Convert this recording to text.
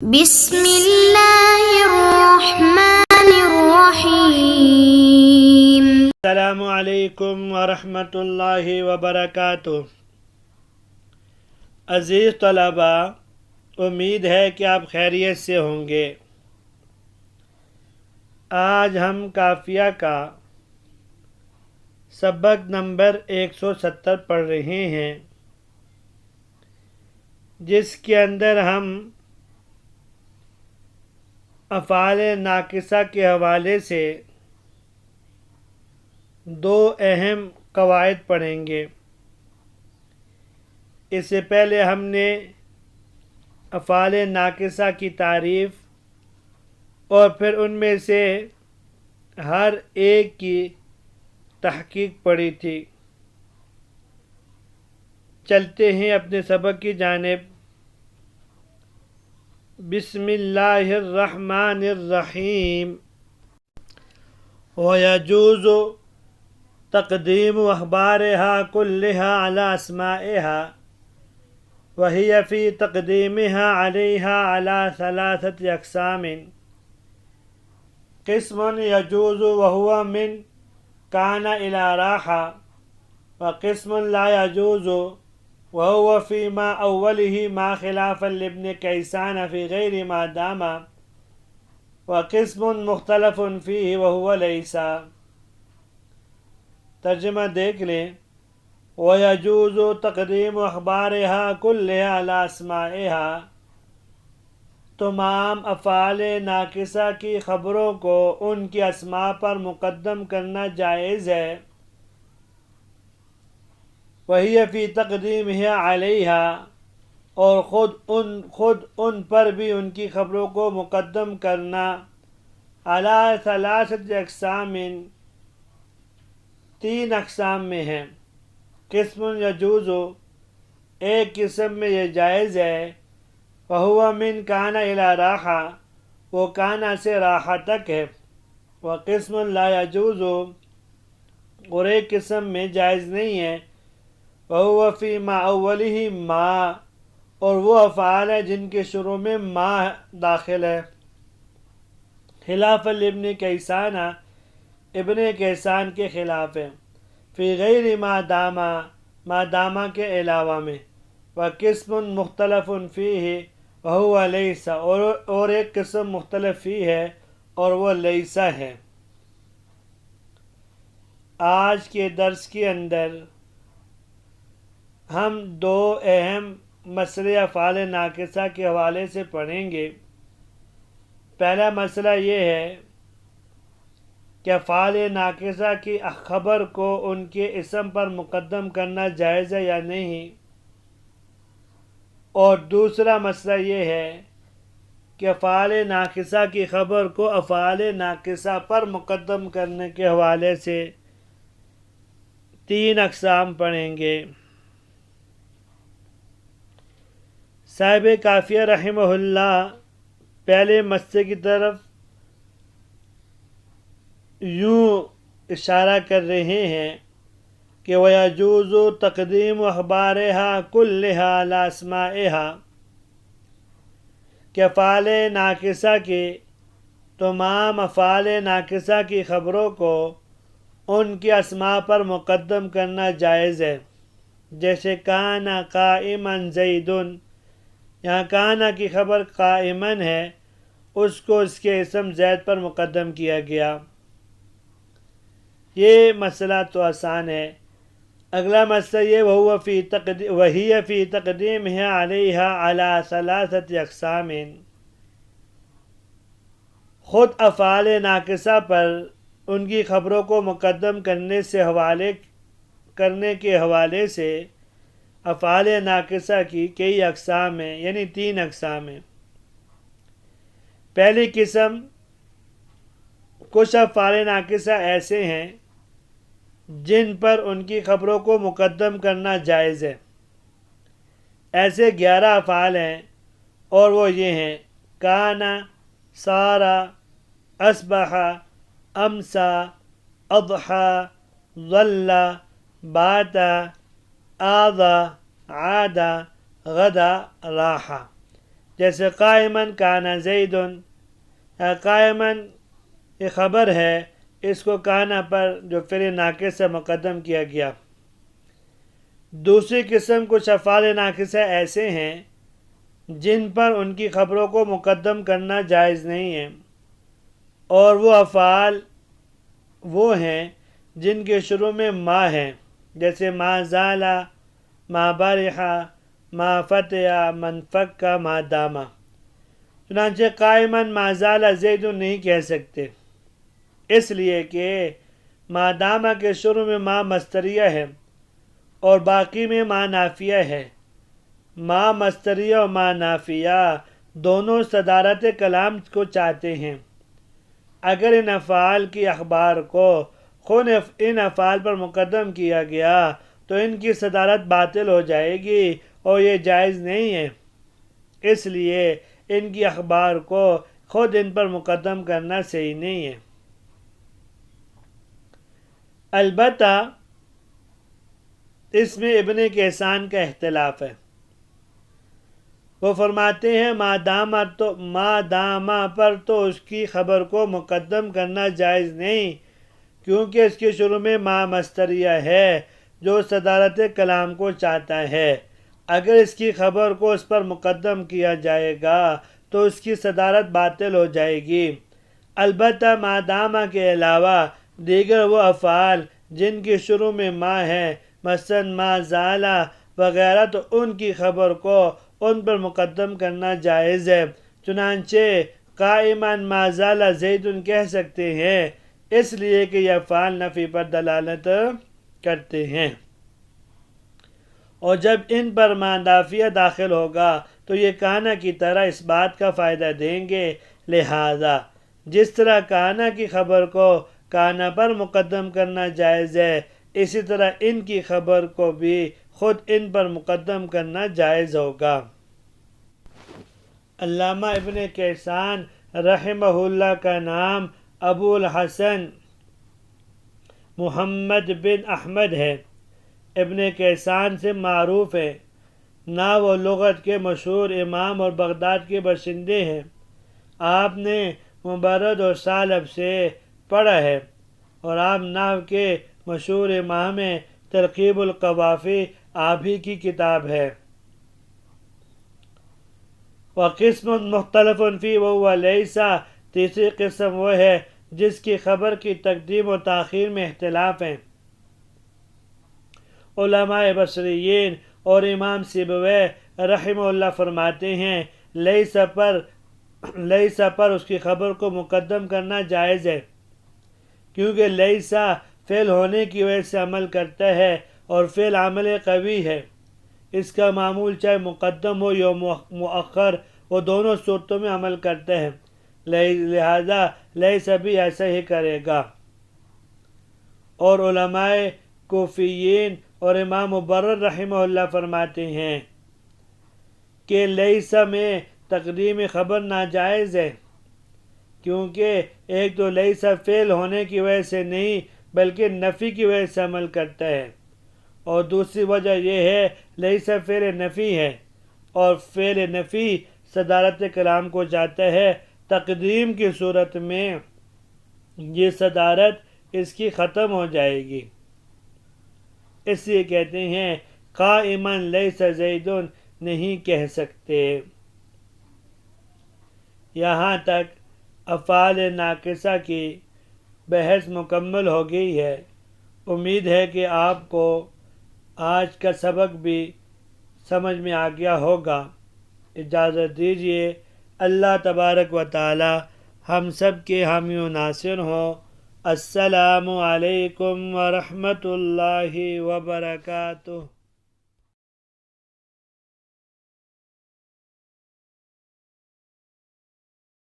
بسم اللہ الرحمن الرحیم۔ السلام علیکم ورحمۃ اللہ وبرکاتہ۔ عزیز طلباء، امید ہے کہ آپ خیریت سے ہوں گے۔ آج ہم قافیہ کا سبق نمبر 170 پڑھ رہے ہیں، جس کے اندر ہم افعال ناقصہ کے حوالے سے دو اہم قواعد پڑھیں گے۔ اس سے پہلے ہم نے افعال ناقصہ کی تعریف اور پھر ان میں سے ہر ایک کی تحقیق پڑھی تھی۔ چلتے ہیں اپنے سبق کی جانب۔ بسم اللہ الرحمن الرحیم۔ وَيَجُوزُ تقدیم اخبارها كلها على اسمائها وهي في تقديمها عليها على ثلاثة اقسام: قسم يجوز وهو من كان إلى راحة، وقسم لا يجوز وهو فيما أوله ما خلافا لابن كيسان في غير ما دام، وقسم مختلف فيه وهو ليس۔ ترجمہ دیکھ لیں۔ وَيَجُوزُ تقدیم اخبارها كلها على اسمائها، تمام افعال ناقصہ کی خبروں کو ان کی اسماء پر مقدم کرنا جائز ہے۔ وَهِيَ فِي تقدیمها علیہا، اور خود ان پر بھی ان کی خبروں کو مقدم کرنا علی ثلاثۃ اقسام، تین اقسام میں ہے۔ قسم یجوز، ایک قسم میں یہ جائز ہے، وَهُوَ مِن کان الی راحہ، وہ کانا سے راحہ تک ہے۔ وقسم لا یجوز، اور ایک قسم میں جائز نہیں ہے، وَهُوَ فِي ما اولہ ما، اور وہ افعال ہیں جن کے شروع میں ما داخل ہے۔ خلاف ابن کیسان، ابن کیسان کے خلاف ہے۔ فی غیر ما داما، ما داما کے علاوہ میں۔ وقسم مختلف فیہ وہو لیس، اور ایک قسم مختلف فی ہے اور وہ لیسا ہے۔ آج کے درس کے اندر ہم دو اہم مسئلے افعال ناقصہ کے حوالے سے پڑھیں گے۔ پہلا مسئلہ یہ ہے کہ افعال ناقصہ کی خبر کو ان کے اسم پر مقدم کرنا جائز ہے یا نہیں، اور دوسرا مسئلہ یہ ہے کہ افعال ناقصہ کی خبر کو افعال ناقصہ پر مقدم کرنے کے حوالے سے تین اقسام پڑھیں گے۔ صاحب قافیہ رحمہ اللہ پہلے مسئلے کی طرف یوں اشارہ کر رہے ہیں کہ وَيَجُوزُ تقدیم اخبارها كلها على اسمائها، کہ افعال ناقصہ کے تمام افعال ناقصہ کی خبروں کو ان کی اسماء پر مقدم کرنا جائز ہے۔ جیسے کانا قائما زید، یہاں کانا کی خبر قائما ہے، اس کو اس کے اسم زید پر مقدم کیا گیا۔ یہ مسئلہ تو آسان ہے۔ اگلا مسئلہ یہ وَهِيَ فِي تَقْدِيمِهَا عَلَيْهَا عَلَى ثَلَاثَةِ اقسام، خود افعال ناقصہ پر ان کی خبروں کو مقدم کرنے کے حوالے سے افعال ناقصہ کی کئی اقسام ہیں، یعنی تین اقسام ہیں۔ پہلی قسم، کچھ افعال ناقصہ ایسے ہیں جن پر ان کی خبروں کو مقدم کرنا جائز ہے۔ ایسے 11 افعال ہیں، اور وہ یہ ہیں: کانا، سارا، اصبح، امسا، اضحا، ظل، بات، آذا، عاد، غدا، راحہ۔ جیسے قائمن کانا زیدن، قائمن یہ خبر ہے، اس کو کانا پر جو فعل ناقص سے مقدم کیا گیا۔ دوسری قسم کچھ افعال ناقصہ ایسے ہیں جن پر ان کی خبروں کو مقدم کرنا جائز نہیں ہے، اور وہ افعال وہ ہیں جن کے شروع میں ما ہے، جیسے ما زالا، ما برحا، ما فتح، من فکا، ما داما۔ چنانچہ قائمن ما زالا زید نہیں کہہ سکتے، اس لیے کہ ما داما کے شروع میں ما مصدریہ ہے اور باقی میں ما نافیہ ہے۔ ما مصدریہ اور ما نافیہ دونوں صدارت کلام کو چاہتے ہیں۔ اگر ان افعال کی اخبار کو خود ان افعال پر مقدم کیا گیا تو ان کی صدارت باطل ہو جائے گی اور یہ جائز نہیں ہے، اس لیے ان کی اخبار کو خود ان پر مقدم کرنا صحیح نہیں ہے۔ البتہ اس میں ابن کیسان کا اختلاف ہے۔ وہ فرماتے ہیں ما داما پر تو اس کی خبر کو مقدم کرنا جائز نہیں، کیونکہ اس کے شروع میں ما مصدریہ ہے جو صدارت کلام کو چاہتا ہے۔ اگر اس کی خبر کو اس پر مقدم کیا جائے گا تو اس کی صدارت باطل ہو جائے گی۔ البتہ ما داما کے علاوہ دیگر وہ افعال جن کے شروع میں ما ہے، مثلا ما زالا وغیرہ، تو ان کی خبر کو ان پر مقدم کرنا جائز ہے۔ چنانچہ قائمن ما زالا زیدن کہہ سکتے ہیں، اس لیے کہ یہ افعال نفی پر دلالت کرتے ہیں، اور جب ان پر ما نافیہ داخل ہوگا تو یہ کانا کی طرح اس بات کا فائدہ دیں گے۔ لہذا جس طرح کانا کی خبر کو کانا پر مقدم کرنا جائز ہے، اسی طرح ان کی خبر کو بھی خود ان پر مقدم کرنا جائز ہوگا۔ علامہ ابن کیسان رحمہ اللہ کا نام ابو الحسن محمد بن احمد ہے، ابن کیسان سے معروف ہے۔ نحو و لغت کے مشہور امام اور بغداد کے باشندے ہیں۔ آپ نے مبرد اور ثعلب سے پڑھا ہے، اور آپ نحو کے مشہور امام ہیں۔ ترغیب القوافی آپ ہی کی کتاب ہے۔ وقسم مختلف فی وہو لیسا، تیسری قسم وہ ہے جس کی خبر کی تقدیم و تاخیر میں اختلاف ہیں۔ علماء بصریین اور امام سیبویہ رحمہ اللہ فرماتے ہیں لیسا پر اس کی خبر کو مقدم کرنا جائز ہے، کیونکہ لیسا فعل ہونے کی وجہ سے عمل کرتا ہے اور فعل عمل قوی ہے۔ اس کا معمول چاہے مقدم ہو یا مؤخر، وہ دونوں صورتوں میں عمل کرتا ہے، لہذا لیسا بھی ایسا ہی کرے گا۔ اور علماء کوفیین اور امام مبرد رحمہ اللہ فرماتے ہیں کہ لیسا میں تقدیم خبر ناجائز ہے، کیونکہ ایک تو لیسا فعل ہونے کی وجہ سے نہیں بلکہ نفی کی وجہ سے عمل کرتا ہے، اور دوسری وجہ یہ ہے لیسا فعل نفی ہے، اور فعل نفی صدارت کلام کو جاتا ہے۔ تقدیم کی صورت میں یہ صدارت اس کی ختم ہو جائے گی، اس لیے کہتے ہیں قائمن لیس زیدن نہیں کہہ سکتے۔ یہاں تک افعال ناقصہ کی بحث مکمل ہو گئی ہے۔ امید ہے کہ آپ کو آج کا سبق بھی سمجھ میں آ گیا ہوگا۔ اجازت دیجیے، اللہ تبارک و تعالی ہم سب کے حامی و ناصر ہوں۔ السلام علیکم ورحمۃ اللہ وبرکاتہ۔